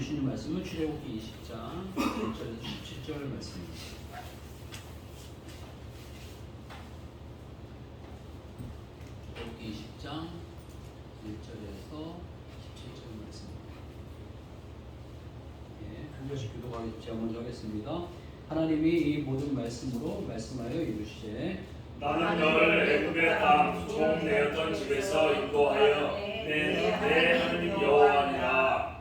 주시는 말씀은 출애굽기 20장 1절에서 17절 말씀입니다. 출애굽기 20장 1절에서 17절 말씀입니다. 한 절씩 교독하겠습니다. 제가 먼저 하겠습니다. 하나님이 이 모든 말씀으로 말씀하여 이르시되 나는 너를 애굽의 땅 종되었던 집에서 인도하여 내 하나님 여호와니라.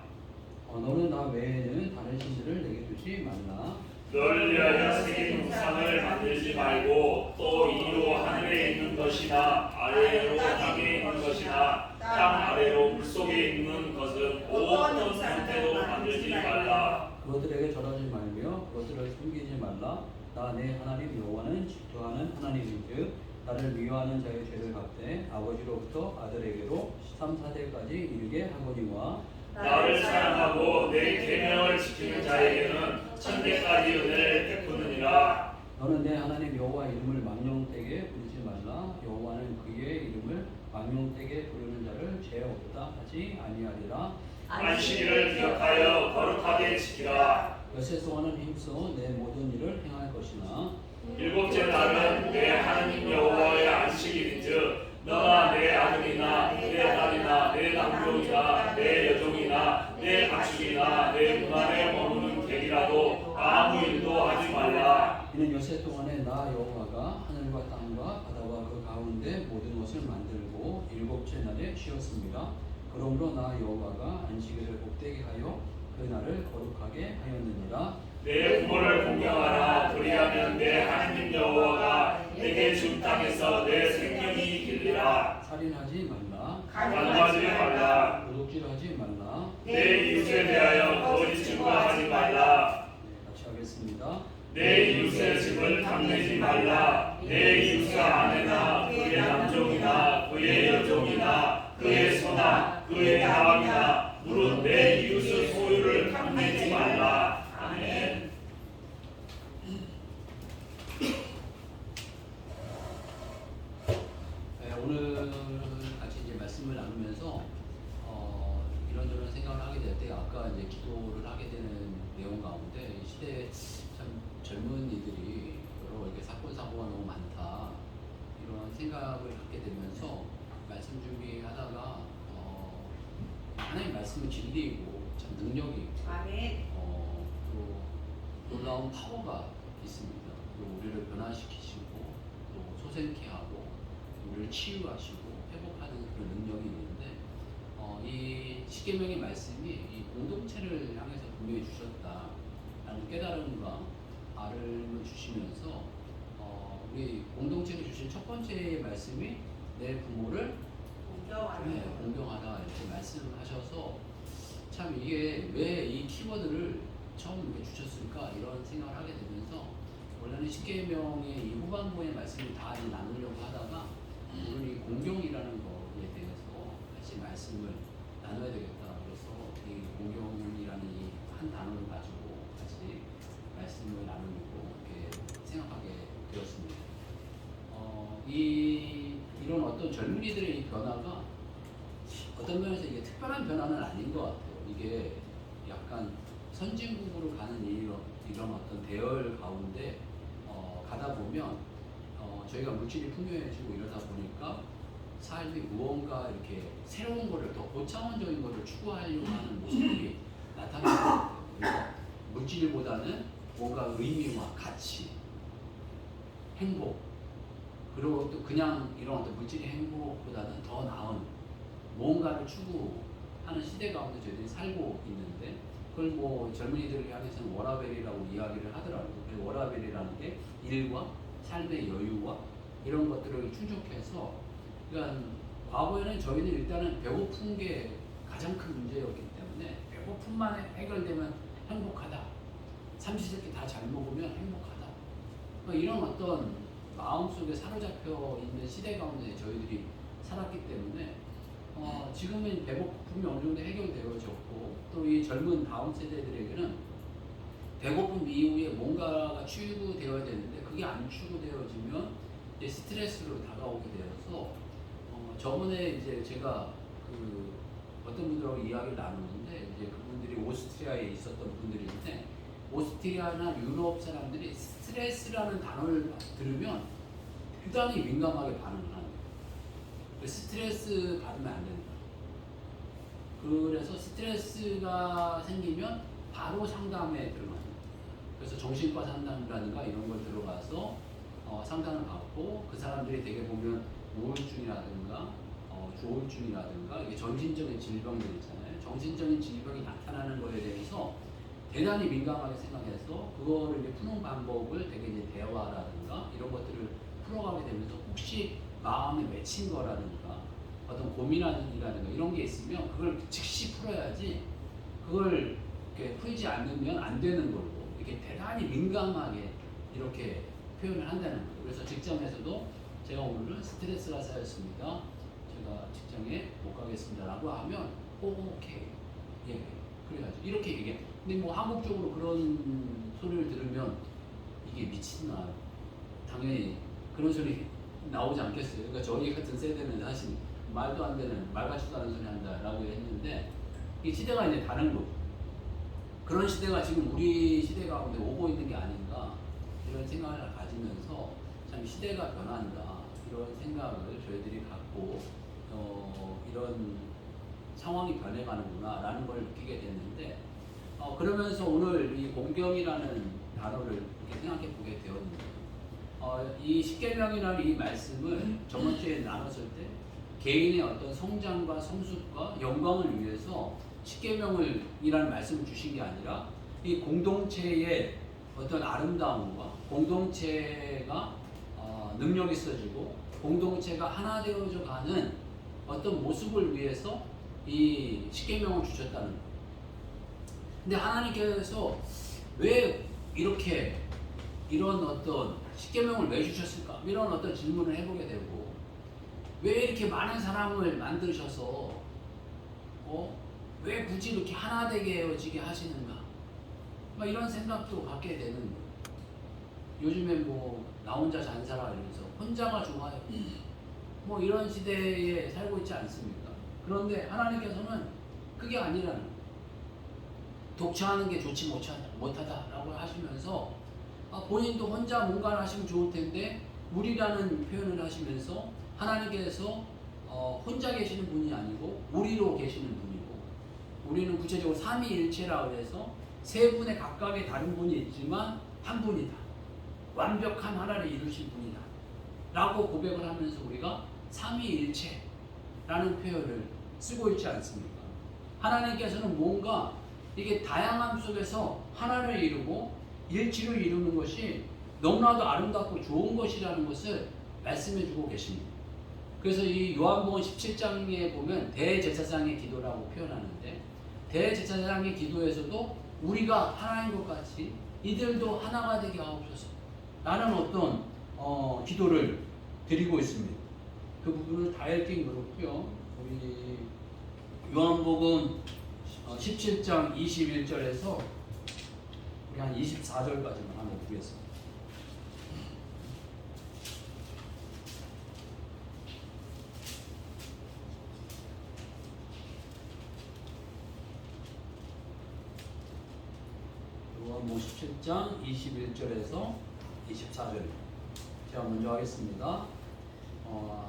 너는 나 외에는 다른 신들을 내게 두지 말라. 너를 위하여 새긴 우상을 만들지 말고 또 이로 하늘에 있는 것이나 아래로 땅에 있는 것이나 땅 아래로 물속에 있는 것은 어떤 형태도 만들지 말라. 그것들에게 절하지 말며 그것들을 숨기지 말라. 나 내 하나님 여호와는 질투하는 하나님인즉 나를 미워하는 자의 죄를 갚되 아버지로부터 아들에게로 3, 4대까지 이르게 하거니와 나를 사랑하고 내 계명을 지키는 자에게는 천대까지 은혜를 베푸느니라. 너는 내 하나님 여호와 이름을 망령되게 부르지 말라. 여호와는 그의 이름을 망령되게 부르는 자를 죄 없다 하지 아니하리라. 안식일을 기억하여 거룩하게 지키라. 엿새 동안은 힘써 내 모든 일을 행할 것이나 일곱째 날은 내 하나님 여호와의 안식일인즉 너나 내 아들이나 내 딸이나 내 남종이나 내 여종이나 내 가축이나 내 문 안에 머무는 객이라도 아무 일도 하지 말라. 이는 엿새 동안에 나 여호와가 하늘과 땅과 바다와 그 가운데 모든 것을 만들고 일곱째 날에 쉬었습니다. 그러므로 나 여호와가 안식일을 복되게 하여 그 날을 거룩하게 하였느니라. 내 부모를 공경하라. 그리하면 내 하나님 여호와가 내게 준 땅에서 내 생명이 길리라. 살인하지 말라. 간음하지 말라. 도둑질하지 말라. 내 이웃에 대하여 거짓 증거하지 말라. 같이 하겠습니다. 내 이웃의 집을 탐내지 말라. 내 이웃의 아내나 그의 남종이나 그의 여종이나 그의 소나 그의 나귀나 무릇 내 이웃의 소유를 탐내지 말라. 아멘. 오늘 같이 이제 말씀을 나누면서 이런저런 생각을 하게 될 때 아까 이제 기도를 하게 되는 내용 가운데 이 시대에 참 젊은이들이 여러 이렇게 사건 사고가 너무 많다 이런 생각을 갖게 되면서 말씀 준비하다가 하나님 말씀은 진리이고 참 능력이 있고 또 놀라운 파워가 있습니다. 또 우리를 변화시키시고 또 소생케 하고 우리를 치유하시고 회복하는 그런 능력이 있는데 이 십계명의 말씀이 이 공동체를 향해서 분명히 주셨다라는 깨달음과 알음을 주시면서 우리 공동체를 주신 첫 번째 말씀이 내 부모를 공경하라 이렇게 말씀하셔서 참 이게 왜 이 키워드를 처음 이렇게 주셨을까 이런 생각을 하게 되면서 원래는 십계명의 이 후반부의 말씀을 다 나누려고 하다가 오늘 이 공경이라는 거에 대해서 같이 말씀을 나눠야 되겠다. 그래서 이 공경이라는 이 한 단어를 가지고 같이 말씀을 나누고 이렇게 생각하게 되었습니다. 이런 어떤 젊은이들의 이 변화가 어떤 면에서 이게 특별한 변화는 아닌 것 같아요. 이게 약간 선진국으로 가는 이런 어떤 대열 가운데 가다 보면 저희가 물질이 풍요해지고 이러다 보니까 삶이 무언가 이렇게 새로운 거를 더 고차원적인 거를 추구하려고 하는 모습이 나타나는 것 같아요. 그러니까 물질보다는 뭔가 의미와 가치, 행복, 그리고 또 그냥 이런 어떤 물질의 행복보다는 더 나은 뭔가를 추구하는 시대 가운데 저희들이 살고 있는데 그걸 뭐 젊은이들을 향해서는 워라벨이라고 이야기를 하더라고요. 그 워라벨이라는 게 일과 삶의 여유와 이런 것들을 충족해서 그러니까 과거에는 저희는 일단은 배고픈 게 가장 큰 문제였기 때문에 배고픔만 해결되면 행복하다. 삼시세끼 다 잘 먹으면 행복하다. 그러니까 이런 어떤 마음속에 사로잡혀 있는 시대 가운데 저희들이 살았기 때문에 지금은 배고픔이 어느 정도 해결되어졌고 또 이 젊은 다음 세대들에게는 배고픔 이후에 뭔가가 추구되어야 되는데 그게 안 추구되어지면 이제 스트레스로 다가오게 되어서 저번에 이제 제가 어떤 분들하고 이야기를 나누는데 이제 그분들이 오스트리아 오스트리아에 있었던 분들인데 오스트리아나 유럽 사람들이 스트레스라는 단어를 들으면 대단히 민감하게 반응을 하는 거예요. 스트레스 받으면 안 된다. 그래서 스트레스가 생기면 바로 상담에 들어가는 거예요. 그래서 정신과 상담이라든가 이런 걸 들어가서 상담을 받고 그 사람들이 되게 보면 우울증이라든가 조울증이라든가 이게 정신적인 질병들 있잖아요. 정신적인 질병이 나타나는 거에 대해서 대단히 민감하게 생각해서 그거를 이제 푸는 방법을 되게 이제 대화라든가 이런 것들을 풀어가게 되면서 혹시 마음에 맺힌 거라든가 어떤 고민이라든가 이런 게 있으면 그걸 즉시 풀어야지 그걸 이렇게 풀지 않으면 안 되는 걸로 이렇게 대단히 민감하게 이렇게 표현을 한다는 거예요. 그래서 직장에서도 제가 오늘은 스트레스가 쌓였습니다. 제가 직장에 못 가겠습니다라고 하면 오케이 예 그래야지 이렇게 얘기해. 근데 뭐 한국적으로 그런 소리를 들으면 이게 미친나 당연히 그런 소리 나오지 않겠어요. 그러니까 저희 같은 세대는 사실 말도 안 되는 말 같지도 않은 소리 한다라고 했는데 이 시대가 이제 다른 거고 그런 시대가 지금 우리 시대 가운데 오고 있는 게 아닌가 이런 생각을 가지면서 참 시대가 변한다 이런 생각을 저희들이 갖고 이런 상황이 변해가는구나 라는 걸 느끼게 됐는데 그러면서 오늘 이 공경이라는 단어를 이렇게 생각해 보게 되었는데 이 십계명이라는 이 말씀을 저번 주에 나눴을 때 개인의 어떤 성장과 성숙과 영광을 위해서 십계명이라는 말씀을 주신 게 아니라 이 공동체의 어떤 아름다움과 공동체가 능력 있어지고 공동체가 하나 되어져 가는 어떤 모습을 위해서 이 십계명을 주셨다는 거예요. 근데 하나님께서 왜 이렇게 이런 어떤 십계명을 왜 주셨을까? 이런 어떤 질문을 해보게 되고 왜 이렇게 많은 사람을 만드셔서 왜 굳이 이렇게 하나 되게 헤어지게 하시는가? 막 이런 생각도 갖게 되는 거예요. 요즘에 뭐 나 혼자 잔사라 이러면서 혼자가 좋아요. 뭐 이런 시대에 살고 있지 않습니까? 그런데 하나님께서는 그게 아니라는 거예요. 독처하는 게 좋지 못하다라고 하시면서 본인도 혼자 뭔가를 하시면 좋을 텐데 무리라는 표현을 하시면서 하나님께서 혼자 계시는 분이 아니고 우리로 계시는 분이고 우리는 구체적으로 삼위일체라고 해서 세 분의 각각의 다른 분이 있지만 한 분이다. 완벽한 하나를 이루신 분이다. 라고 고백을 하면서 우리가 삼위일체라는 표현을 쓰고 있지 않습니까? 하나님께서는 뭔가 이게 다양함 속에서 하나를 이루고 일치로 이루는 것이 너무나도 아름답고 좋은 것이라는 것을 말씀해 주고 계십니다. 그래서 이 요한복음 17장에 보면 대제사장의 기도라고 표현하는데 대제사장의 기도에서도 우리가 하나인 것 같이 이들도 하나가 되게 하옵소서 라는 어떤 기도를 드리고 있습니다. 그 부분을 다 읽긴 그렇고요. 우리 요한복음 17장 21절에서 우리 한 24절까지만 한번 보겠습니다. 요한복음 17장 21절에서 24절입니다. 제가 먼저 하겠습니다.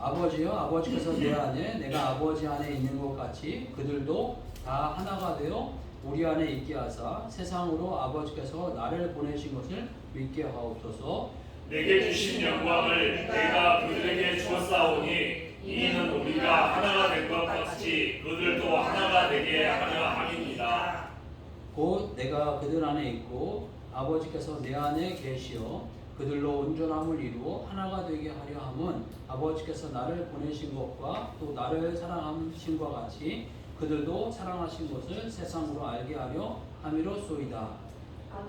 아버지여 아버지께서 내 안에 내가 아버지 안에 있는 것 같이 그들도 다 하나가 되어 우리 안에 있게 하사 세상으로 아버지께서 나를 보내신 것을 믿게 하옵소서. 내게 주신 영광을 내가 그들에게 주었사오니 이는 우리가 하나가 된 것 같이 그들도 하나가 되게 하려 함이니라. 곧 내가 그들 안에 있고 아버지께서 내 안에 계시어 그들로 온전함을 이루어 하나가 되게 하려 함은 아버지께서 나를 보내신 것과 또 나를 사랑하신 것 같이 그들도 사랑하신 것을 세상으로 알게 하려 함이로소이다.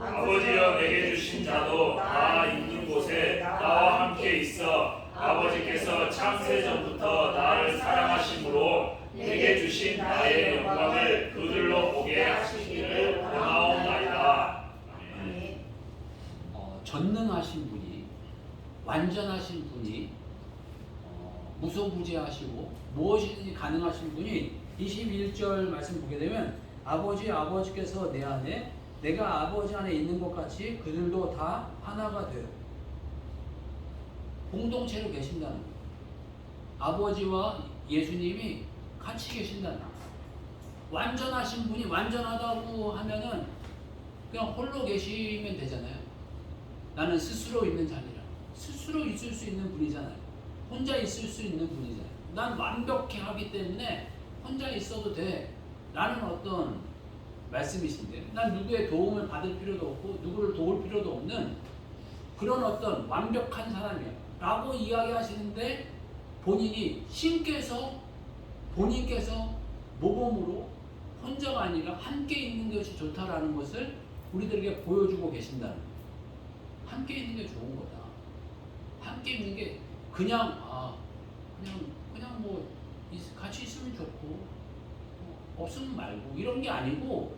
아버지여 내게 주신 자도 다 있는 곳에 나와 함께 있어 아버지께서 창세전부터 나를 사랑하심으로 내게 주신 나의 영광을 그들로 보게 하시기를 원하옵나이다. 전능하신 분이 완전하신 분이 무소부재하시고 무엇이든지 가능하신 분이 21절 말씀 보게 되면 아버지께서 내 안에, 내가 아버지 안에 있는 것 같이 그들도 다 하나가 돼요. 공동체로 계신다는 거예요. 아버지와 예수님이 같이 계신다는 거예요. 완전하신 분이 완전하다고 하면은 그냥 홀로 계시면 되잖아요. 나는 스스로 있는 자니라. 스스로 있을 수 있는 분이잖아요. 혼자 있을 수 있는 분이잖아요. 난 완벽해 하기 때문에 혼자 있어도 돼. 라는 어떤 말씀이신데, 난 누구의 도움을 받을 필요도 없고 누구를 도울 필요도 없는 그런 어떤 완벽한 사람이야 라고 이야기하시는데, 본인께서 모범으로 혼자가 아니라 함께 있는 것이 좋다라는 것을 우리들에게 보여주고 계신다는 거예요. 함께 있는 게 좋은 거다. 함께 있는 게 그냥 뭐 같이 있으면 좋고 없으면 말고 이런 게 아니고,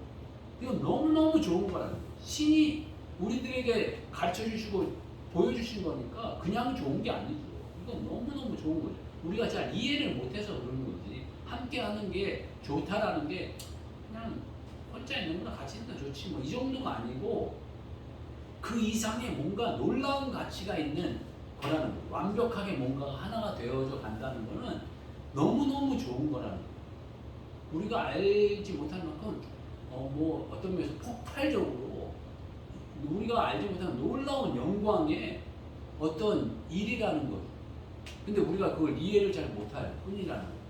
이건 너무너무 좋은 거라는 거예요. 신이 우리들에게 가르쳐 주시고 보여주신 거니까 그냥 좋은 게 아니죠. 이건 너무너무 좋은 거죠. 우리가 잘 이해를 못해서 그러는 거지. 함께 하는 게 좋다라는 게 그냥 혼자 있는 거나 같이 있는 거 좋지 뭐 이 정도가 아니고, 그 이상의 뭔가 놀라운 가치가 있는 거라는 거예요. 완벽하게 뭔가가 하나가 되어져 간다는 거는 너무너무 좋은 거라는 거예요. 우리가 알지 못할 만큼 뭐 어떤 면에서 폭발적으로 우리가 알지 못하는 놀라운 영광의 어떤 일이라는 거예요. 근데 우리가 그걸 이해를 잘 못할 뿐이라는 거예요.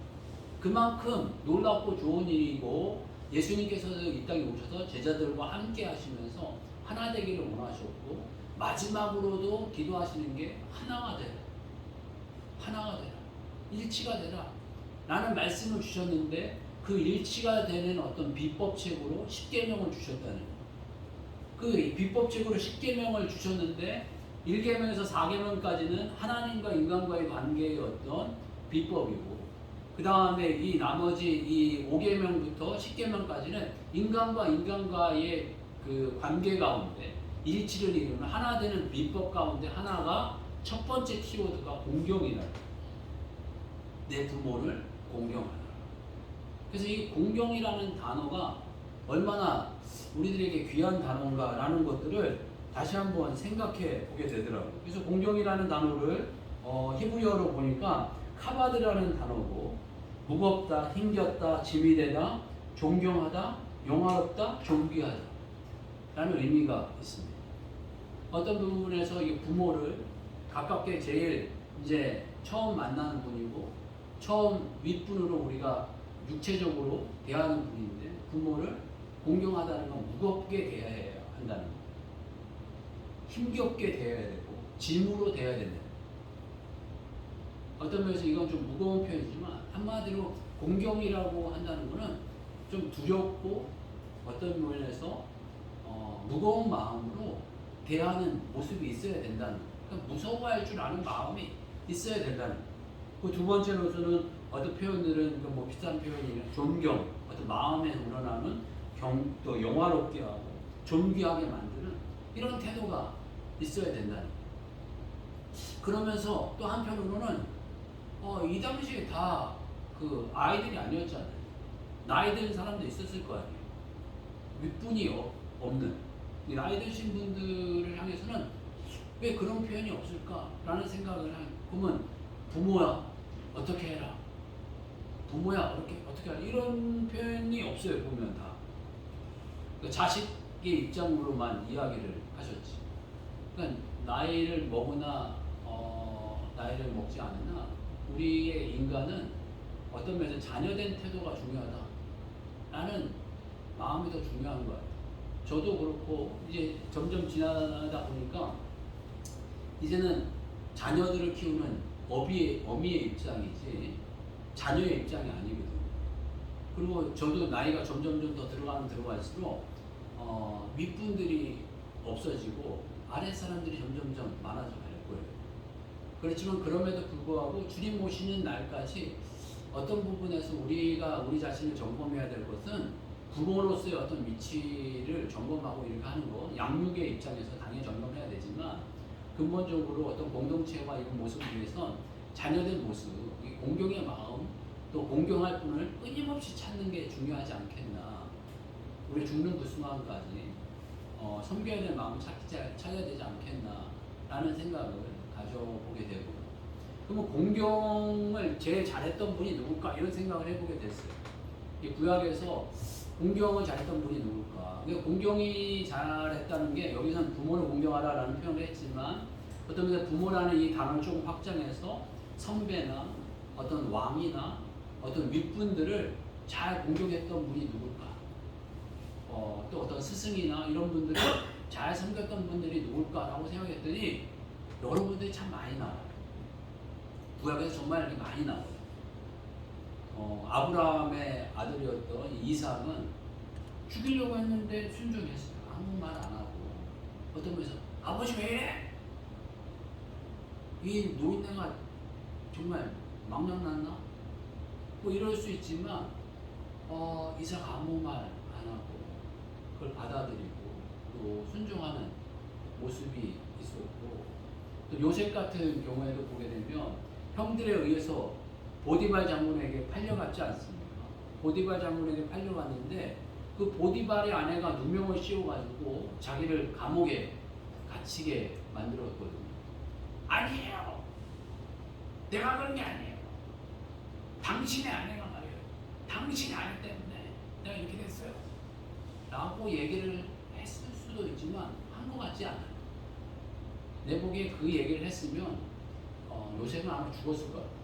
그만큼 놀랍고 좋은 일이고, 예수님께서 이 땅에 오셔서 제자들과 함께 하시면서 하나 되기를 원하셨고, 마지막으로도 기도하시는 게 하나가 되라. 하나가 되라. 일치가 되라. 라는 말씀을 주셨는데, 그 일치가 되는 어떤 비법책으로 십계명을 주셨다는 거예요. 그 비법책으로 십계명을 주셨는데 1계명에서 4계명까지는 하나님과 인간과의 관계의 어떤 비법이고, 그 다음에 이 나머지 이 5계명부터 10계명까지는 인간과 인간과의 그 관계 가운데 일치를 이루는 하나 되는 비법 가운데 하나가 첫 번째 키워드가 공경이다. 내 부모를 공경하라. 그래서 이 공경이라는 단어가 얼마나 우리들에게 귀한 단어인가라는 것들을 다시 한번 생각해 보게 되더라고요. 그래서 공경이라는 단어를 히브리어로 보니까 카바드라는 단어고, 무겁다, 힘겹다, 짐이 되다, 존경하다, 영화롭다, 존귀하다 라는 의미가 있습니다. 어떤 부분에서 이 부모를 가깝게 제일 이제 처음 만나는 분이고, 처음 윗분으로 우리가 육체적으로 대하는 분인데, 부모를 공경하다는 건 무겁게 대해야 한다는 거, 힘겹게 대해야 되고 짐으로 대해야 된다. 어떤 면에서 이건 좀 무거운 표현이지만 한마디로 공경이라고 한다는 것은 좀 두렵고 어떤 면에서 무거운 마음으로 대하는 모습이 있어야 된다는 거예요. 그러니까 무서워할 줄 아는 마음이 있어야 된다는 거예요. 그 두 번째로서는 어떤 표현들은 뭐 비슷한 표현이 존경, 어떤 마음에서 우러나는 또 영화롭게 하고 존귀하게 만드는 이런 태도가 있어야 된다는 거예요. 그러면서 또 한편으로는 이 당시에 다 그 아이들이 아니었잖아요. 나이 든 사람도 있었을 거 아니에요. 윗분이 없는 이 나이 드신 분들을 향해서는 왜 그런 표현이 없을까라는 생각을 하면, 부모야 어떻게 해라, 부모야 어떻게 해라, 이런 표현이 없어요. 보면 다 그러니까 자식의 입장으로만 이야기를 하셨지. 그러니까 나이를 먹으나 나이를 먹지 않으나 우리의 인간은 어떤 면에서 자녀된 태도가 중요하다라는 마음이 더 중요한 것 같아요. 저도 그렇고 이제 점점 지나다 보니까 이제는 자녀들을 키우는 어미의 입장이지 자녀의 입장이 아니거든요. 그리고 저도 나이가 점점 더 들어갈수록 윗분들이 없어지고 아랫 사람들이 점점 많아져 갈 거예요. 그렇지만 그럼에도 불구하고 주님 오시는 날까지 어떤 부분에서 우리가 우리 자신을 점검해야 될 것은 부모로서의 어떤 위치를 점검하고 이렇게 하는 거, 양육의 입장에서 당연히 점검해야 되지만, 근본적으로 어떤 공동체와 이런 모습을 위해선 자녀된 모습, 공경의 마음, 또 공경할 분을 끊임없이 찾는 게 중요하지 않겠나. 우리 죽는 그 순간까지 섬겨야 될 마음을 찾아야 되지 않겠나라는 생각을 가져보게 되고, 그러면 공경을 제일 잘했던 분이 누굴까 이런 생각을 해보게 됐어요. 이 구약에서 공경을 잘했던 분이 누굴까? 그러니까 공경이 잘했다는 게 여기서는 부모를 공경하라라는 표현을 했지만 어떤 면에서 부모라는 이 단어를 조금 확장해서 선배나 어떤 왕이나 어떤 윗분들을 잘 공경했던 분이 누굴까? 또 어떤 스승이나 이런 분들을 잘 섬겼던 분들이 누굴까라고 생각했더니 여러분들이 참 많이 나와요. 구약에서 정말 이렇게 많이 나와요. 아브라함의 아들이었던 이삭은 죽이려고 했는데 순종했어요. 아무 말 안 하고. 어떤 분에서 아버지 왜 이래? 이 노인네가 정말 망령났나? 뭐 이럴 수 있지만 이삭 아무 말 안 하고 그걸 받아들이고 또 순종하는 모습이 있었고, 또 요셉 같은 경우에도 보게 되면 형들에 의해서 보디발 장군에게 팔려갔지 않습니까? 보디발 장군에게 팔려갔는데 그 보디발의 아내가 누명을 씌워가지고 자기를 감옥에 갇히게 만들었거든요. 아니에요. 내가 그런 게 아니에요. 당신의 아내가 말이에요. 당신의 아내 때문에 내가 이렇게 됐어요. 라고 얘기를 했을 수도 있지만 한 것 같지 않아요. 내 보기에 그 얘기를 했으면 요셉은 아마 죽었을 것 같아요.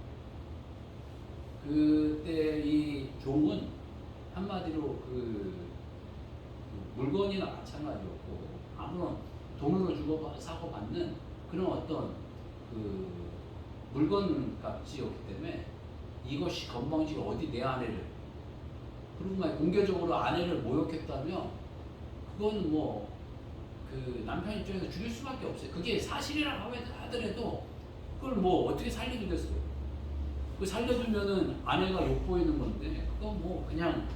그때 이 종은 한마디로 그 물건이나 마찬가지였고 아무런 돈으로 사고 받는 그런 어떤 그 물건 값이었기 때문에 이것이 건방지게 어디 내 아내를, 그리고 막 공개적으로 아내를 모욕했다면 그건 뭐 그 남편 입장에서 죽일 수밖에 없어요. 그게 사실이라고 하더라도 그걸 뭐 어떻게 살려주겠어요? 그 살려주면은 아내가 욕보이는 건데 그건 뭐 그냥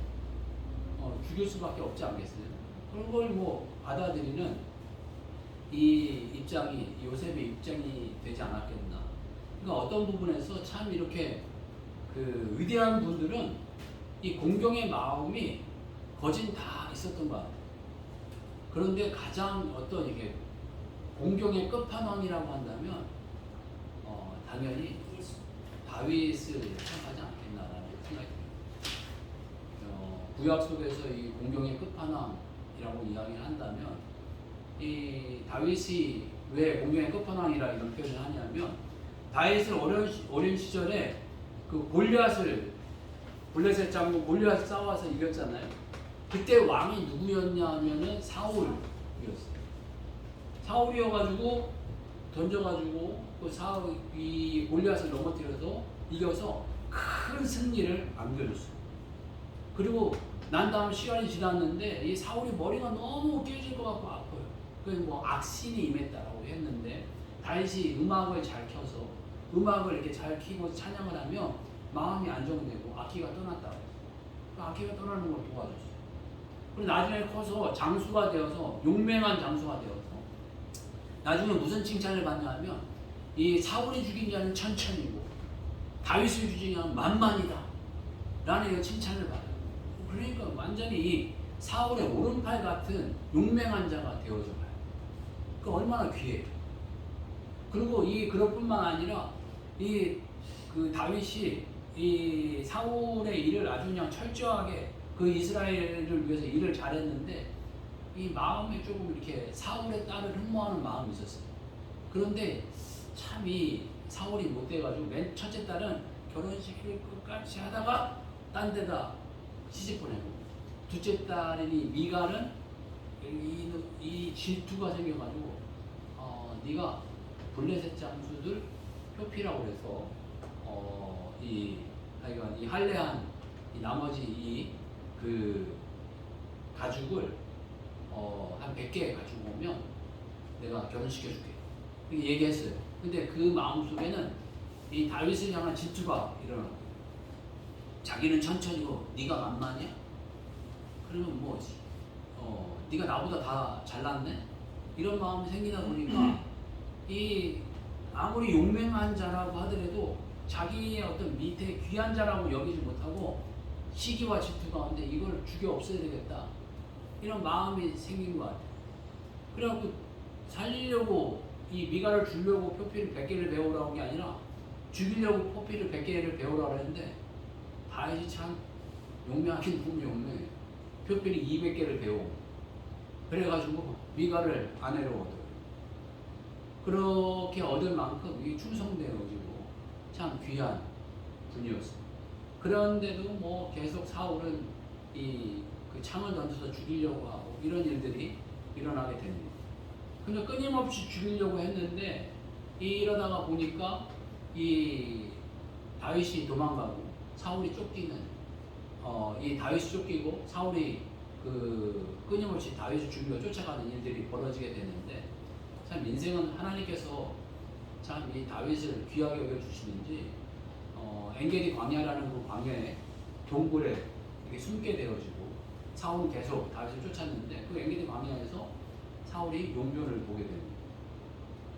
죽일 수밖에 없지 않겠어요? 그런 걸 뭐 받아들이는 이 입장이 요셉의 입장이 되지 않았겠나. 그러니까 어떤 부분에서 참 이렇게 그 위대한 분들은 이 공경의 마음이 거진 다 있었던 것 같아요. 그런데 가장 어떤 이게 공경의 끝판왕이라고 한다면 당연히 다윗을 생각하지 않겠나라는 생각이 듭니다. 구약 속에서 이 공경의 끝판왕이라고 이야기를 한다면 이 다윗이 왜 공경의 끝판왕이라 이런 표현을 하냐면 다윗은 어린 시절에 그 골리앗의 장군 골리앗을 싸워서 이겼잖아요. 그때 왕이 누구였냐면은 사울이었어요. 사울이어가지고 던져가지고 이 골리앗을 넘어뜨려서 이겨서 큰 승리를 안겨줬어요. 그리고 난 다음 시간이 지났는데 이 사울이 머리가 너무 깨질 것 같고 아파요. 그래서 뭐 악신이 임했다라고 했는데 다윗이 음악을 잘 켜서 음악을 이렇게 잘 켜고 찬양을 하면 마음이 안정되고 악기가 떠났다고 했어요. 그 악기가 떠나는 걸 도와줬어요. 그리고 나중에 커서 장수가 되어서 용맹한 장수가 되어서 나중에 무슨 칭찬을 받냐면 이 사울이 죽인 자는 천천히고 다윗을 죽인 자는 만만이다 라는 칭찬을 받아요. 그러니까 완전히 이 사울의 오른팔 같은 용맹한 자가 되어져 가요. 그 얼마나 귀해요. 그리고 그럴 뿐만 아니라 그 다윗이 이 사울의 일을 아주 그냥 철저하게 그 이스라엘을 위해서 일을 잘했는데 이 마음에 조금 이렇게 사울의 딸을 흠모하는 마음이 있었어요. 그런데 참 이 사울이 못돼가지고 맨 첫째 딸은 결혼식을 끝까지 하다가 딴 데다 시집 보내고, 둘째 딸이니 미가는 이 질투가 생겨가지고 네가 블레셋 장수들 표피라고 해서 이 할례한 이 나머지 그 가죽을 한 100개 가지고 오면 내가 결혼시켜줄게 이렇게 얘기했어요. 근데 그 마음속에는 이 다윗을 향한 질투가 일어나고, 자기는 천천히고 네가 만만이야? 그러면 뭐지? 네가 나보다 다 잘났네? 이런 마음이 생기다 보니까 이 아무리 용맹한 자라고 하더라도 자기의 어떤 밑에 귀한 자라고 여기지 못하고 시기와 질투 가운데 이걸 죽여 없애야 되겠다 이런 마음이 생긴 것 같아요. 그래갖고 살리려고 이 미가를 주려고 표피를 100개를 배우라고 한 게 아니라 죽이려고 표피를 100개를 배우라고 했는데 다윗이 참 용맹하긴 너무 용맹해. 표피를 200개를 배우고 그래가지고 미가를 아내로 얻어요. 그렇게 얻을 만큼 이 충성되어지고 참 귀한 분이었어요. 그런데도 뭐 계속 사울은 그 창을 던져서 죽이려고 하고 이런 일들이 일어나게 됩니다. 근데 끊임없이 죽이려고 했는데 이러다가 보니까 이 다윗이 도망가고 사울이 쫓기는 이 다윗이 쫓기고 사울이 그 끊임없이 다윗을 죽이려 쫓아가는 일들이 벌어지게 되는데 참 인생은 하나님께서 참 이 다윗을 귀하게 여겨 주시는지 엔게디 광야라는 그 광야에 동굴에 이렇게 숨게 되어지고 사울은 계속 다윗을 쫓았는데 그 엔게디 광야에서 사울이 용변을 보게 됩니다.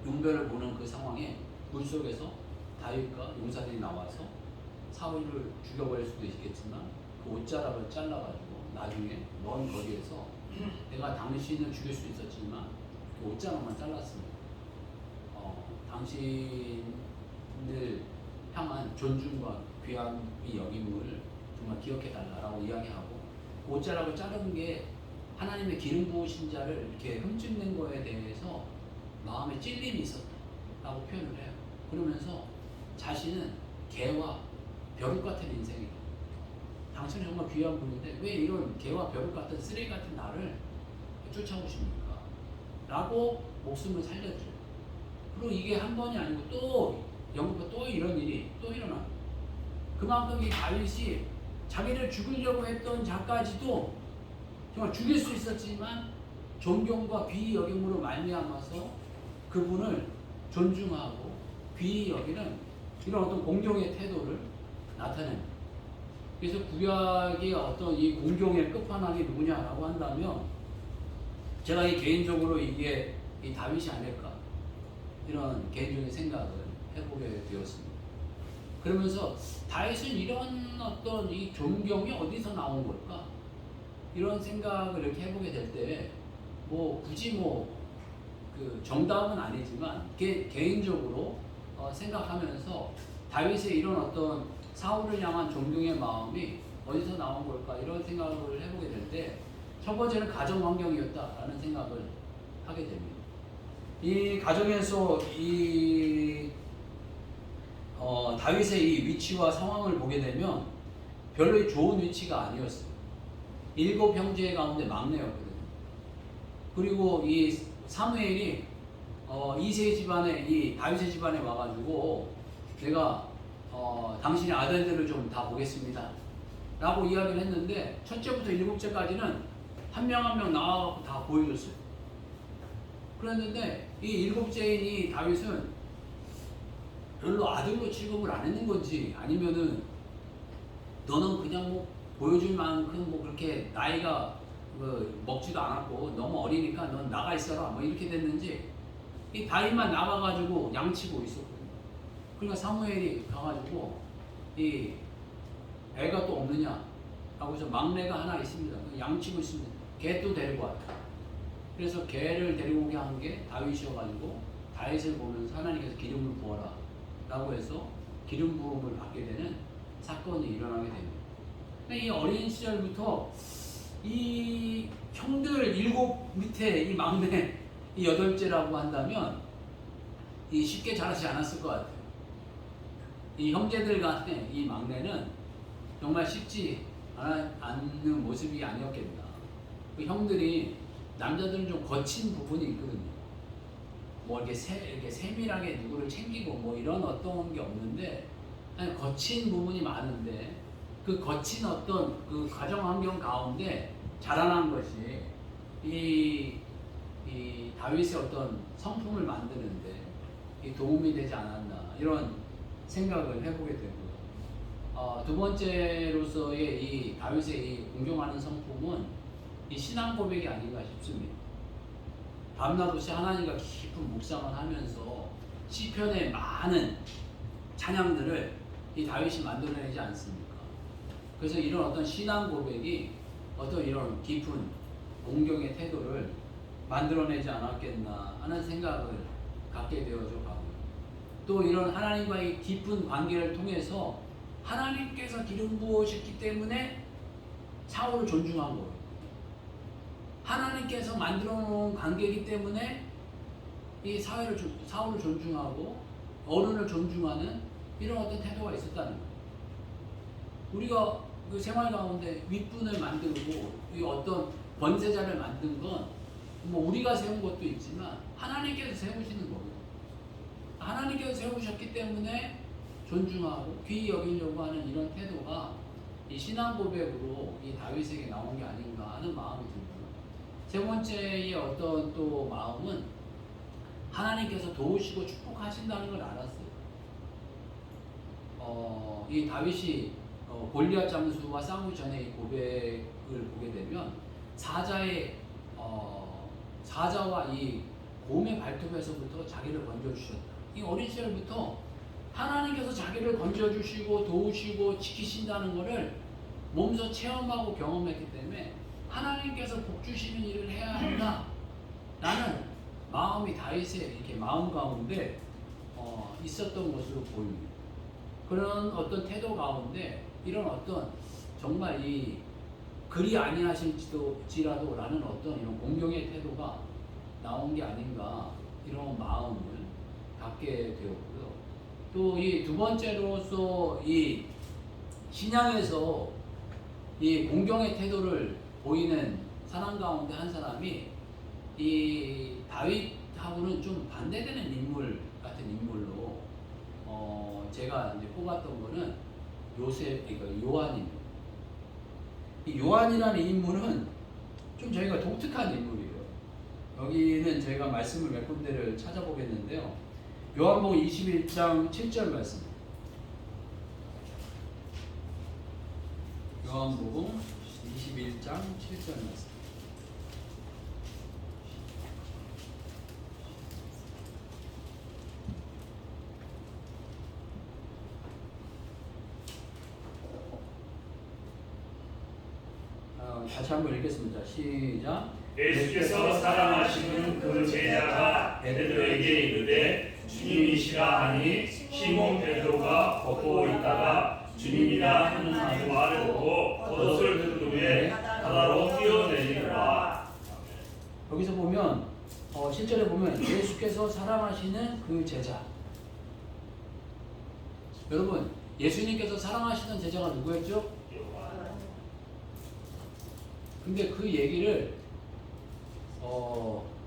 용변을 보는 그 상황에 물속에서 다윗과 용사들이 나와서 사울을 죽여버릴 수도 있겠지만 그 옷자락을 잘라가지고 나중에 먼 거리에서 내가 당신을 죽일 수 있었지만 그 옷자락만 잘랐습니다. 당신을 향한 존중과 귀함이 여김을 정말 기억해달라고 이야기하고 그 옷자락을 자르는 게 하나님의 기름 부으신 자를 이렇게 흠집는 거에 대해서 마음에 찔림이 있었다라고 표현을 해요. 그러면서 자신은 개와 벼룩 같은 인생이다. 당신은 정말 귀한 분인데 왜 이런 개와 벼룩 같은 쓰레기 같은 나를 쫓아오십니까? 라고 목숨을 살렸죠. 그리고 이게 한 번이 아니고 또 영국과 또 이런 일이 또 일어납니다. 그만큼 이 다윗이 자기를 죽이려고 했던 자까지도 정말 죽일 수 있었지만 존경과 귀히 여김으로 말미암아서 그분을 존중하고 귀히 여기는 이런 어떤 공경의 태도를 나타냅니다. 그래서 구약의 어떤 이 공경의 끝판왕이 누구냐라고 한다면 제가 이 개인적으로 이게 이 다윗이 아닐까 이런 개인적인 생각을 해보게 되었습니다. 그러면서 다윗은 이런 어떤 이 존경이 어디서 나온 걸까? 이런 생각을 이렇게 해보게 될 때 뭐 굳이 그 정답은 아니지만 개인적으로 생각하면서 다윗의 이런 어떤 사울을 향한 존경의 마음이 어디서 나온 걸까 이런 생각을 해보게 될 때 첫 번째는 가정 환경이었다라는 생각을 하게 됩니다. 이 가정에서 다윗의 이 위치와 상황을 보게 되면 별로 좋은 위치가 아니었어요. 7 형제 가운데 막내였거든요. 그리고 이 사무엘이 이세 집안에 이 다윗의 집안에 와가지고 내가 당신의 아들들을 좀 다 보겠습니다 라고 이야기를 했는데 첫째부터 7째까지는 한 명 한 명 나와서 다 보여줬어요. 그랬는데 이 7째인 이 다윗은 별로 아들로 취급을 안 했는 건지 아니면은 너는 그냥 뭐 보여줄 만큼 뭐 그렇게 나이가 먹지도 않았고 너무 어리니까 넌 나가 있어라 뭐 이렇게 됐는지 이 다윗만 나가가지고 양치고 있었거든요. 그러니까 사무엘이 가가지고 이 애가 또 없느냐 하고 해서 막내가 하나 있습니다. 양치고 있습니다. 개 또 데리고 왔다. 그래서 개를 데리고 오게 한 게 다윗이어가지고 다윗을 보면서 하나님께서 기름을 부어라 라고 해서 기름 부음을 받게 되는 사건이 일어나게 됩니다. 이 어린 시절부터 이 형들 7 밑에 이 막내 이 8째라고 한다면 이 쉽게 자라지 않았을 것 같아요. 이 형제들 간에 이 막내는 정말 쉽지 않는 모습이 아니었겠나. 그 형들이 남자들은 좀 거친 부분이 있거든요. 뭐 이렇게 세밀하게 누구를 챙기고 뭐 이런 어떤 게 없는데 아니 거친 부분이 많은데 그 거친 어떤 그 가정 환경 가운데 자라난 것이 이 다윗의 어떤 성품을 만드는데 이 도움이 되지 않았나 이런 생각을 해보게 되고요. 두 번째로서의 이 다윗의 이 공경하는 성품은 이 신앙 고백이 아닌가 싶습니다. 밤낮 없이 하나님과 깊은 묵상을 하면서 시편의 많은 찬양들을 이 다윗이 만들어내지 않습니까? 그래서 이런 어떤 신앙 고백이 어떤 이런 깊은 공경의 태도를 만들어내지 않았겠나 하는 생각을 갖게 되어져 가고요. 또 이런 하나님과의 깊은 관계를 통해서 하나님께서 기름 부으셨기 때문에 사울을 존중한 거예요. 하나님께서 만들어 놓은 관계이기 때문에 이 사울을 존중하고 어른을 존중하는 이런 어떤 태도가 있었다는 거예요. 우리가 그 생활 가운데 윗분을 만들고 이 어떤 권세자를 만든 건 뭐 우리가 세운 것도 있지만 하나님께서 세우시는 거예요. 하나님께서 세우셨기 때문에 존중하고 귀히 여기려고 하는 이런 태도가 이 신앙 고백으로 이 다윗에게 나온 게 아닌가 하는 마음이 들고요. 세 번째의 어떤 또 마음은 하나님께서 도우시고 축복하신다는 걸 알았어요. 이 다윗이 골리앗 장수와 싸우기 전에 이 고백을 보게 되면 사자와 이 곰의 발톱에서부터 자기를 건져주셨다. 이 어린 시절부터 하나님께서 자기를 건져주시고 도우시고 지키신다는 것을 몸소 체험하고 경험했기 때문에 하나님께서 복 주시는 일을 해야 한다 라는 마음이 다윗의 이렇게 마음 가운데 있었던 것으로 보입니다. 그런 어떤 태도 가운데 이런 어떤 정말 이 그리 아니하실지라도 라는 어떤 이런 공경의 태도가 나온 게 아닌가 이런 마음을 갖게 되었고요. 또 이 두 번째로서 이 신앙에서 이 공경의 태도를 보이는 사람 가운데 한 사람이 이 다윗하고는 좀 반대되는 인물 같은 인물로 제가 이제 뽑았던 거는 그러니까 요한입니다. 이 요한이라는 인물은 좀 저희가 독특한 인물이에요. 여기는 제가 말씀을 몇 군데를 찾아보겠는데요. 요한복음 21장 7절 말씀. 요한복음 21장 7절 말씀. 다시 한번 읽겠습니다. 시작. 예수께서 사랑하시는 그 제자가 베드로에게 이르되 주님이시라 하니 시몬 베드로가 걷고 있다가 주님이라 하는 말을 보고 겉옷을 든 후에 바다로 뛰어내리더라. 여기서 보면 실제로 보면 예수께서 사랑하시는 그 제자. 여러분 예수님께서 사랑하시는 제자가 누구였죠? 근데 그 얘기를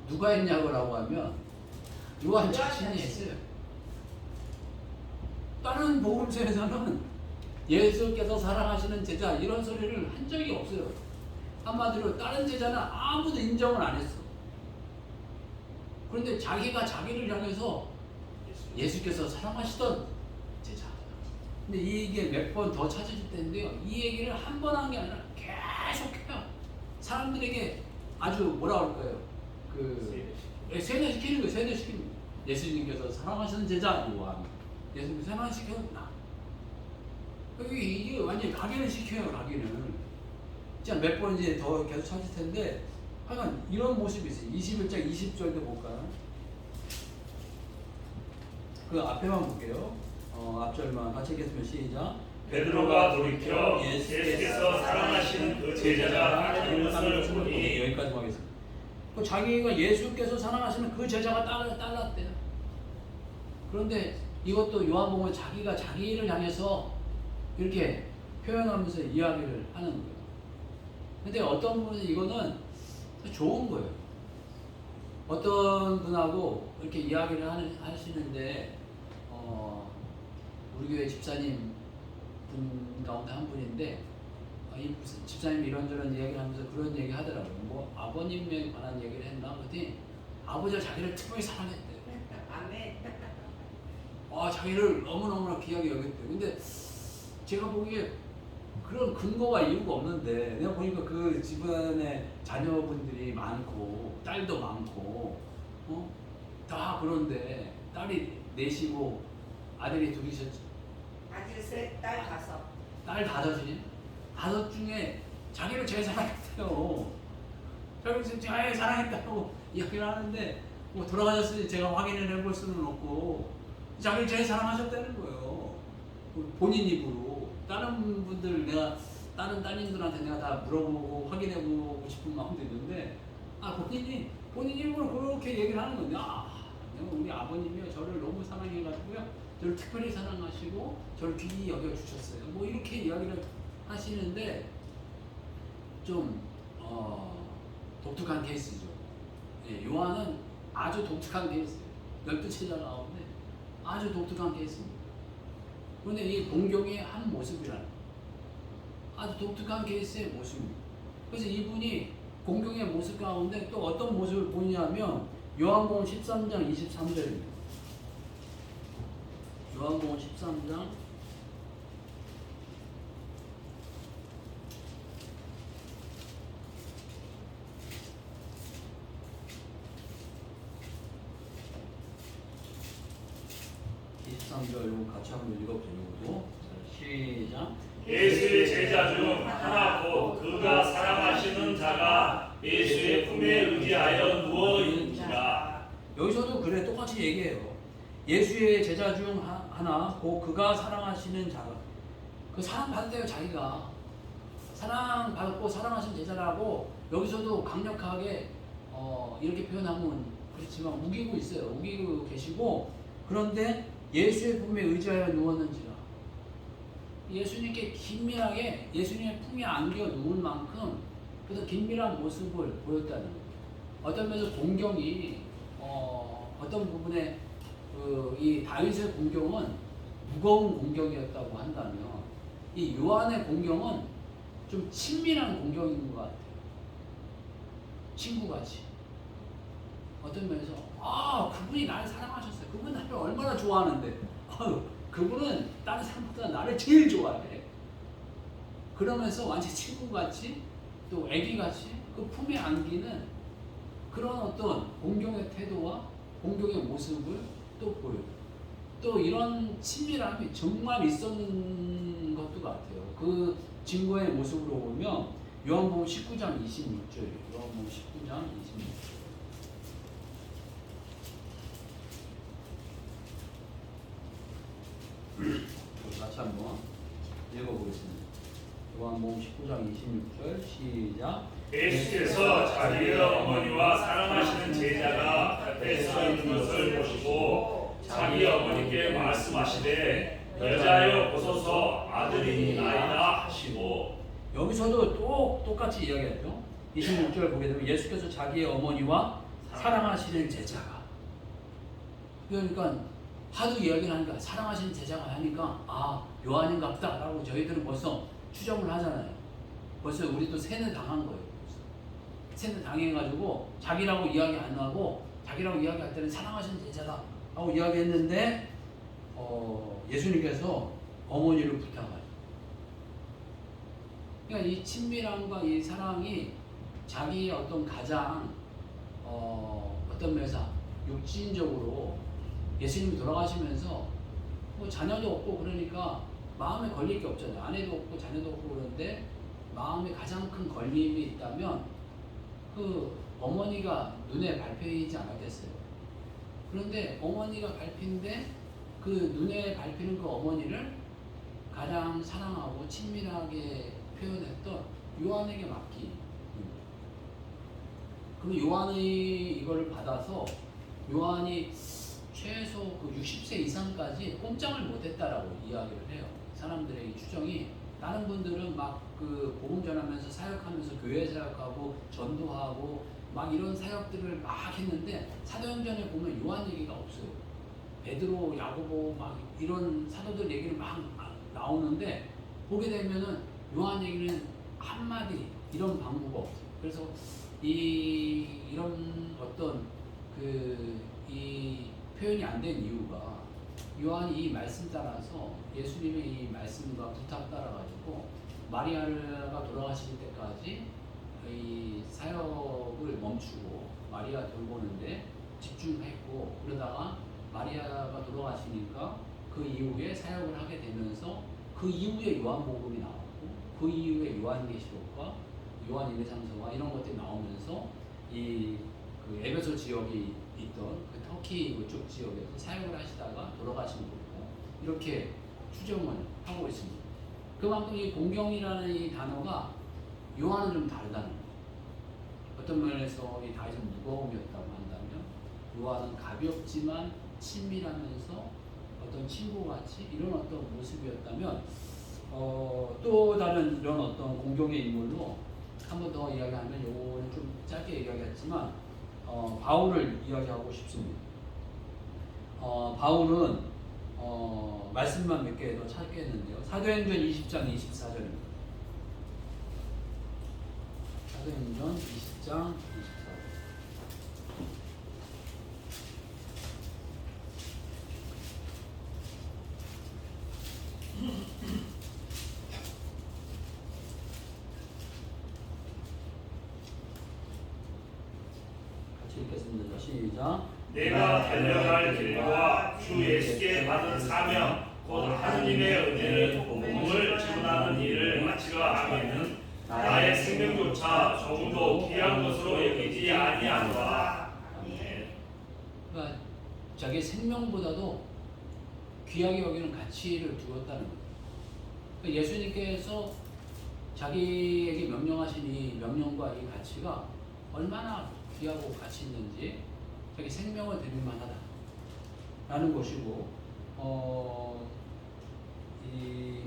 누가 했냐고 하면 요한 자신이 했어요. 다른 복음서에서는 예수께서 사랑하시는 제자 이런 소리를 한 적이 없어요. 한마디로 다른 제자는 아무도 인정을 안 했어. 그런데 자기가 자기를 향해서 예수께서 사랑하시던 제자. 근데 이게 몇 번 더 찾아질 텐데요. 이 얘기를 한 번 한 게 아니라 계속해요. 사람들에게 아주 뭐라 그럴까요? 세뇌시키는 거예요. 세뇌시키는 거예요. 예수님께서 사랑하시는 제자 요한. 예수님 사랑시켰나? 이게 완전히 각인을 시켜요. 각인을. 진짜 몇 번 이제 더 계속 찾을 텐데 하여간 이런 모습이 있어요. 21장 20절도 볼까요? 그 앞에만 볼게요. 앞절만 같이 읽겠습니다. 시작. 베드로가 돌이켜 예수께서 사랑하시는 그 제자가 하는 것을 보니 여기까지 하겠습니다. 자기가 예수께서 사랑하시는 그 제자가 딸랐대요. 그런데 이것도 요한복음은 자기가 자기를 향해서 이렇게 표현하면서 이야기를 하는 거예요. 근데 어떤 분은 이거는 좋은 거예요. 어떤 분하고 이렇게 이야기를 하시는데 우리 교회 집사님 분 가운데 한 분인데 이 집사님이 이런저런 이야기를 하면서 그런 얘기 하더라고요. 뭐 아버님에 관한 얘기를 했나? 그랬더니 아버지가 자기를 특별히 사랑했대요. 아멘. 자기를 너무너무나 귀하게 여겼대요. 근데 제가 보기에 그런 근거와 이유가 없는데 내가 보니까 그 집안에 자녀분들이 많고 딸도 많고 다 그런데 딸이 넷이고 아들이 둘이셨죠. 아들 셋, 딸 다섯. 딸 다섯이? 다섯 중에 자기를 제일 사랑했대요. 결국 제가 사랑했다고 이야기를 하는데 뭐 돌아가셨으니 제가 확인을 해볼 수는 없고 자기를 제일 사랑하셨다는 거예요. 본인 입으로. 다른 분들 내가 다른 따님들한테 내가 다 물어보고 확인해보고 싶은 마음도 있는데 본인 입으로 그렇게 얘기를 하는 건데 우리 아버님이요 저를 너무 사랑해가지고요 저를 특별히 사랑하시고 저를 귀히 여겨주셨어요. 뭐 이렇게 이야기를 하시는데 좀 독특한 케이스죠. 예, 요한은 아주 독특한 케이스예요. 12제자 가운데 아주 독특한 케이스입니다. 그런데 이 공경의 한 모습이라는 아주 독특한 케이스의 모습입니다. 그래서 이분이 공경의 모습 가운데 또 어떤 모습을 보이냐면 요한복음 13장 23절입니다. 요한복음 13장 23절 이거 같이 한번 읽어보려고. 시작. 예수의 제자 중 하나 곧 그가 사랑하시는 자가 예수의 품에 의지하여 누워 있는지라. 여기서도 그래 똑같이 얘기해요. 예수의 제자 중 하나 곧 그가 사랑하시는 자가 그 사랑 받았대요. 자기가 사랑받고 사랑하신 제자라고 여기서도 강력하게 이렇게 표현하면 그렇지만 우기고 있어요. 우기고 계시고 그런데 예수의 품에 의지하여 누웠는지라. 예수님께 긴밀하게 예수님의 품에 안겨 누울 만큼 그래서 긴밀한 모습을 보였다는 거예요. 어떤 면에서 공경이 어떤 부분에 이 다윗의 공경은 무거운 공경이었다고 한다면 이 요한의 공경은 좀 친밀한 공경인 것 같아요. 친구같이. 어떤 면에서 그분이 나를 사랑하셨어요. 그분 나를 얼마나 좋아하는데 그분은 다른 사람보다 나를 제일 좋아해. 그러면서 완전 친구같이 또 애기같이 그 품에 안기는 그런 어떤 공경의 태도와 공경의 모습을 또 보여요. 또 이런 친밀함이 정말 있었는 것도 같아요. 그 증거의 모습으로 보면 요한복음 19장 26절이에요. 요한복음 19장 26절. 같이 한번 읽어보겠습니다. 요한복음 19장 26절 시작. 예수께서 자기의 어머니와 사랑하시는 제자가 곁에 서 있는 것을 보시고 자기 어머니께 말씀하시되 여자여 보소서 아들이니 나이다 하시고. 여기서도 똑같이 이야기하죠. 26절 보게 되면 예수께서 자기의 어머니와 사랑하시는 제자가 그러니까 하도 이야기를 하니까 사랑하시는 제자가 하니까 요한인가 보다 라고 저희들은 벌써 추정을 하잖아요. 벌써 우리도 세뇌 당한 거예요. 세뇌 당해가지고 자기라고 이야기 안 하고 자기라고 이야기할 때는 사랑하시는 제자다 하고 이야기했는데 예수님께서 어머니를 부탁하죠. 그러니까 이 친밀함과 이 사랑이 자기의 어떤 가장 어떤 면에서 육신적으로 예수님이 돌아가시면서 뭐 자녀도 없고 그러니까 마음에 걸릴 게 없잖아요. 아내도 없고 자녀도 없고 그런데 마음에 가장 큰 걸림이 있다면 그 어머니가 눈에 밟히지 않았겠어요. 그런데 어머니가 밟힌데 그 눈에 밟히는 그 어머니를 가장 사랑하고 친밀하게 표현했던 요한에게 맡긴. 그럼 요한이 이걸 받아서 요한이 최소 그 60세 이상까지 꼼짝을 못했다라고 이야기를 해요. 사람들의 이 추정이 다른 분들은 막 그 복음 전하면서 사역하면서 교회 사역하고 전도하고 막 이런 사역들을 막 했는데 사도행전에 보면 요한 얘기가 없어요. 베드로, 야고보 막 이런 사도들 얘기를 막 나오는데 보게 되면은 요한 얘기는 한마디 이런 방구가 없어요. 그래서 이런 어떤 이 표현이 안 된 이유가 요한이 이 말씀 따라서 예수님의 이 말씀과 부탁 따라가지고 마리아가 돌아가실 때까지 이 사역을 멈추고 마리아 돌보는데 집중했고 그러다가 마리아가 돌아가시니까 그 이후에 사역을 하게 되면서 그 이후에 요한복음이 나왔고 그 이후에 요한계시록과 요한일해상서가 이런 것들이 나오면서 그 에베소 지역이 있던 그 터키 그쪽 지역에서 사역을 하시다가 돌아가신 거고 이렇게 추정을 하고 있습니다. 그만큼 이 공경이라는 이 단어가 요한은 좀 다르다는 거예요. 어떤 면에서 이 다윗은 무거움이었다고 한다면 요한은 가볍지만 친밀하면서 어떤 친구같이 이런 어떤 모습이었다면 또 다른 이런 어떤 공경의 인물로 한 번 더 이야기하면 요거는 좀 짧게 이야기했지만 바울을 이야기하고 싶습니다. 바울은 말씀만 몇 개 더 찾겠는데요. 사도행전 20장 24절입니다. 사도행전 20장 24절. 같이 읽겠습니다. 시작. 내가 달려갈 길과 주 예수께 받은 사명 곧 하느님의 은혜를 복음을 전하는 일을 마치려 하면은 나의 생명조차 조금도 귀한 것으로 여기지 아니하노라. 아멘. 그러니까 자기 생명보다도 귀하게 여기는 가치를 두었다는 거예요. 그러니까 예수님께서 자기에게 명령하신 이 명령과 이 가치가 얼마나 귀하고 가치 있는지 자기 생명을 드릴 만하다라는 것이고 이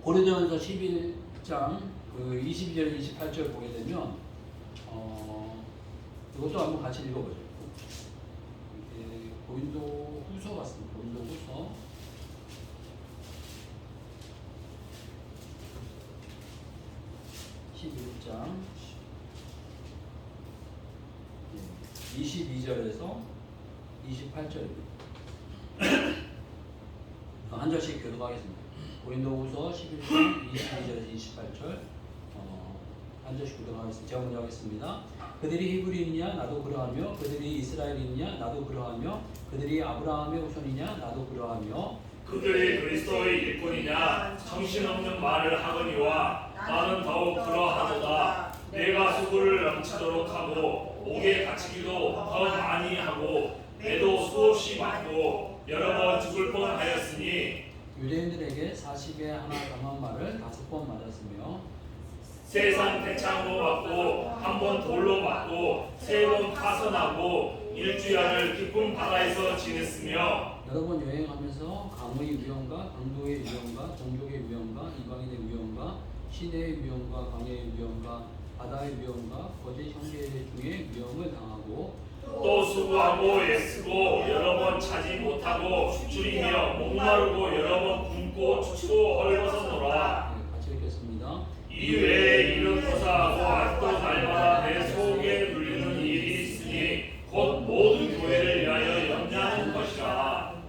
고린도전서 11장 그 22절 28절 보게 되면 이것도 한번 같이 읽어보죠. 고린도 후서 같습니다. 고린도 후서 11장 22절에서 28절입니다. 한 절씩 교독하겠습니다. 고린도후서 11장 22절에서 28절 한 절씩 교독하겠습니다. 제가 먼저 하겠습니다. 그들이 히브리인이냐 나도 그러하며 그들이 이스라엘인이냐 나도 그러하며 그들이 아브라함의 후손이냐 나도 그러하며 그들이 그리스도의 일꾼이냐 정신없는 말을 하거니와 나는 더욱 그러하도다. 내가 수고를 넘치도록 하고 옥에 갇히기도 더 많이 하고 매도 수없이 맞고 여러 번 죽을 뻔하였으니 유대인들에게 40에 하나 강한 말을 5번 맞았으며 세상 대창으로 맞고 한 번 돌로 맞고 3번 파선하고 일주야를 깊은 바다에서 지냈으며 여러 번 여행하면서 강의 위험과 강도의 위험과 동족의 위험과 이방인의 위험과 시내의 위험과 강의 위험과 바다의 위험과 거짓 형제 중에 위험을 당하고 또 수고하고 애쓰고 여러 번 차지 못하고 줄이며 목마르고 여러 번 굶고 춥고 헐벗었노라. 같이 읽겠습니다. 이외에 이런 고사하고 아직도 날마다 내 속에 눌리는 일이 있으니 곧 모든 교회를 위하여 염려하는 것이라.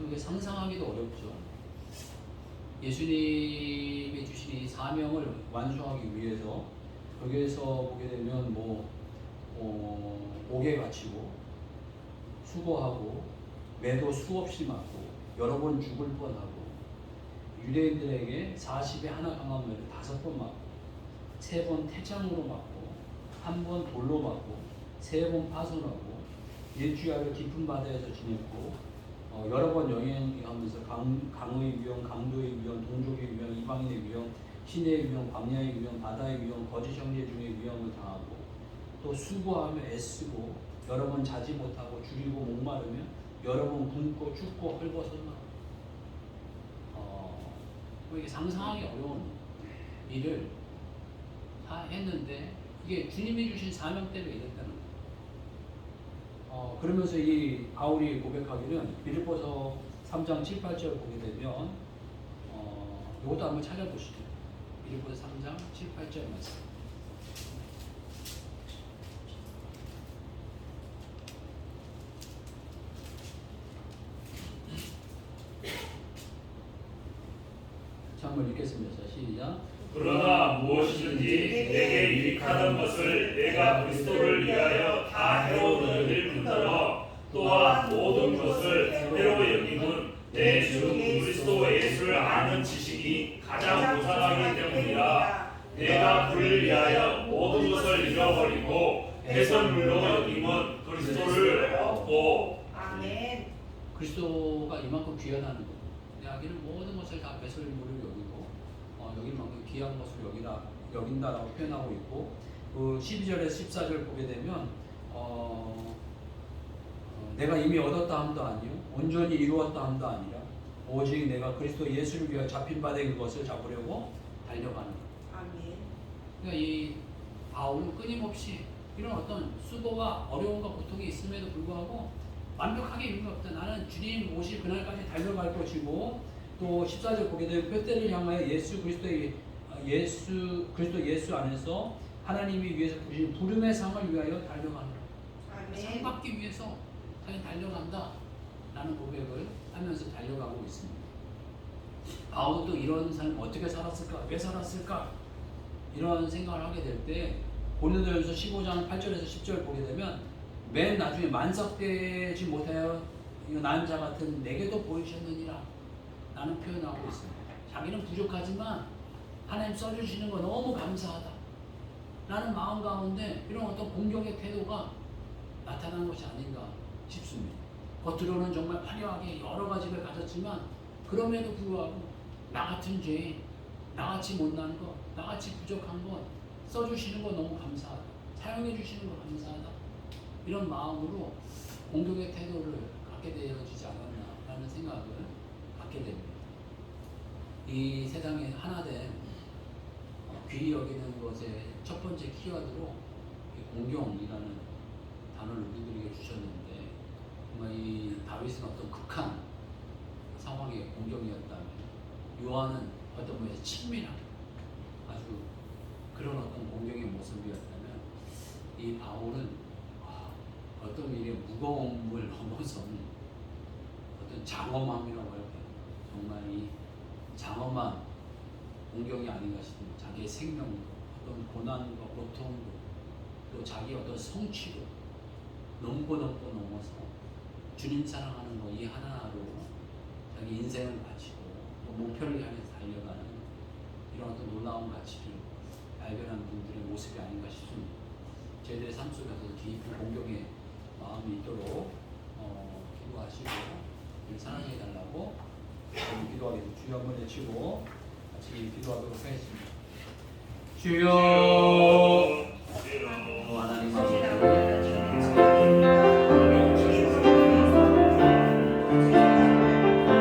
이게 상상하기도 어렵죠. 예수님이 주신 이 사명을 완수하기 위해서 여기에서 보게 되면 옥에 갇히고 수고하고 매도 수없이 맞고 여러 번 죽을 뻔하고 유대인들에게 40에 하나 강한 매를 5번 맞고 3번 태장으로 맞고 1번 돌로 맞고 3번 파손하고 일주야를 깊은 바다에서 지냈고 여러 번 여행하면서 강의 위험, 강도의 위험, 동족의 위험, 이방인의 위험, 시내의 위험, 광야의 위험, 바다의 위험, 거짓 형제 중에 위험을 당하고 또 수고하며 애쓰고 여러 번 자지 못하고 줄이고 목마르며 여러 번 굶고 춥고 헐벗었나. 이게 상상하기 어려운 일을 다 했는데 이게 주님이 주신 사명대로 이랬다는 거예요. 그러면서 이 바울이 고백하기는 빌립보서 3장 7, 8절 보게 되면 이것도 한번 찾아보시죠. 빌립보서 3장 7, 8절 말씀. 한번 읽겠습니다. 시작. 그러나 무엇이든지 내게 유익하는 것을 내가 그리스도를 위하여 다 해오느니를 붙들어 또한 모든 것을 해로 여기는 내 주 그리스도 예수를 아는 지식이 가장 우상하기 때문이라. 내가 그를 위하여 모든 것을 것을 잃어버리고 배설물로 여김은 그리스도를 얻고 아멘. 그리스도가 이만큼 귀하다는 거. 자기는 모든 것을 다 배설물을 여기고 여길 만큼 귀한 것을 여긴다라고 표현하고 있고 그 12절에서 14절 보게 되면 내가 이미 얻었다 함도 아니요 온전히 이루었다 함도 아니라 오직 내가 그리스도 예수를 위하여 잡힌 바 된 그것을 잡으려고 달려가는 것. 아멘. 그러니까 이 바울은 끊임없이 이런 어떤 수고와 어려움과 고통이 있음에도 불구하고 완벽하게 이룬 게 없다. 나는 주님 오실 그날까지 달려갈 것이고 또 14절 보게 되면 표대를 향하여 그리스도 예수 안에서 하나님이 위해서 부르신 부름의 상을 위하여 달려가는 상 아멘. 받기 위해서 자기 달려간다 라는 고백을 하면서 달려가고 있습니다. 바울도 이런 삶 어떻게 살았을까? 왜 살았을까? 이런 생각을 하게 될 때 고린도전서 15장 8절에서 10절 보게 되면 맨 나중에 만삭되지 못하여 난 자 같은 내게도 보이셨느니라 라는 표현하고 있습니다. 자기는 부족하지만 하나님 써주시는 거 너무 감사하다 라는 마음 가운데 이런 어떤 공경의 태도가 나타난 것이 아닌가 싶습니다. 겉으로는 정말 화려하게 여러 가지를 가졌지만 그럼에도 불구하고 나 같은 죄인, 나같이 못난 것, 나같이 부족한 것 써주시는 거 너무 감사하다. 사용해 주시는 거 감사하다. 이런 마음으로 공경의 태도를 갖게 되어지지 않았나라는 생각을 갖게 됩니다. 이 세상에 하나된 귀히 여기는 것의 첫 번째 키워드로 공경이라는 단어를 우리들에게 주셨는데 정말 이 다윗은 어떤 극한 상황의 공경이었다면 요한은 어떤 면에서 친밀한 아주 그런 어떤 공경의 모습이었다면 이 바울은 어떤 일의 무거움을 넘어서는 어떤 장엄함이라고 할까요? 정말 이 장엄한 공경이 아닌가 싶습니다. 자기의 생명도 어떤 고난과 고통도 또 자기 어떤 성취도 넘고 넘어서 주님 사랑하는 거 이 하나로 자기 인생을 바치고 또 목표를 향해서 달려가는 이런 어떤 놀라운 가치를 발견한 분들의 모습이 아닌가 싶습니다. 저희들의 삶 속에서 깊은 공경의 마음이 있도록 기도하시고 사랑해 달라고 기도하게 됩니다. 주여 한번 외치고 같이 기도하도록 하겠습니다. 주여